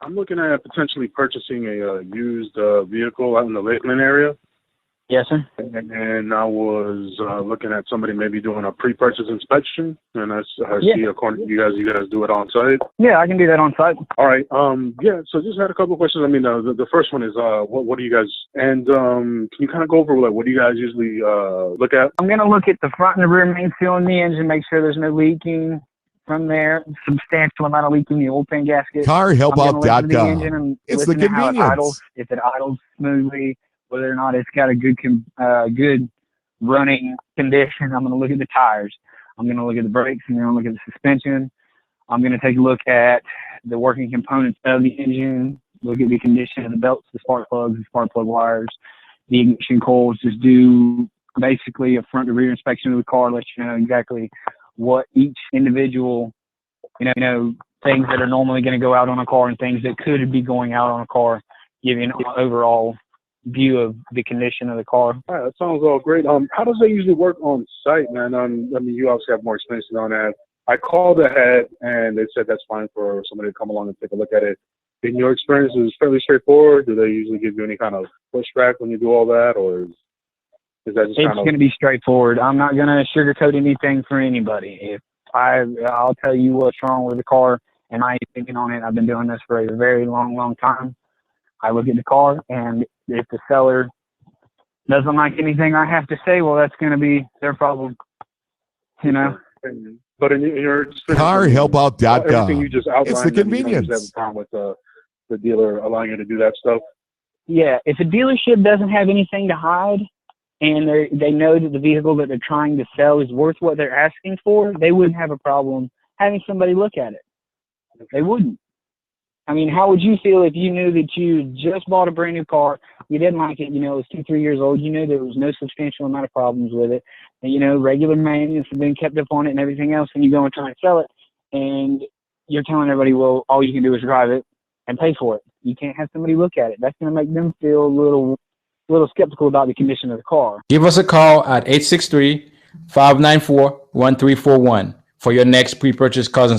I'm looking at potentially purchasing a used vehicle out in the Lakeland area. Yes, sir. And I was looking at somebody maybe doing a pre-purchase inspection, and I see according to you guys do it on site. Yeah, I can do that on site. All right. Yeah. So just had a couple of questions. I mean, the first one is what do you guys and can you kind of go over like what do you guys usually look at? I'm gonna look at the front and the rear main seal in the engine, make sure there's no leaking from there. Substantial amount of leaking in the oil pan gasket. CarHelpOut.com. It's the convenience. If it idles smoothly, whether or not it's got a good running condition. I'm going to look at the tires. I'm going to look at the brakes. I'm going to look at the suspension. I'm going to take a look at the working components of the engine, look at the condition of the belts, the spark plugs, the spark plug wires, the ignition coils. Just do basically a front to rear inspection of the car, let you know exactly what each individual, things that are normally going to go out on a car and things that could be going out on a car, give you an overall view of the condition of the car. All right, that sounds all great. How does that usually work on site, man? I mean, you obviously have more experience on that. I called ahead, and they said that's fine for somebody to come along and take a look at it. In your experience, is it fairly straightforward? Do they usually give you any kind of pushback when you do all that, or is that just It's going to be straightforward. I'm not going to sugarcoat anything for anybody. I'll tell you what's wrong with the car and my opinion on it. I've been doing this for a very long time. I look at the car, and if the seller doesn't like anything I have to say, well, that's going to be their problem, But in your experience, CarHelpOut.com. everything you just outlined, it's the convenience. You have a problem with the dealer allowing you to do that stuff? Yeah, if a dealership doesn't have anything to hide and they know that the vehicle that they're trying to sell is worth what they're asking for, they wouldn't have a problem having somebody look at it. They wouldn't. I mean, how would you feel if you knew that you just bought a brand new car, you didn't like it, it was 2-3 years old, you knew there was no substantial amount of problems with it, and regular maintenance has been kept up on it and everything else, and you go and try and sell it, and you're telling everybody, well, all you can do is drive it and pay for it. You can't have somebody look at it. That's going to make them feel a little skeptical about the condition of the car. Give us a call at 863-594-1341 for your next pre-purchase cars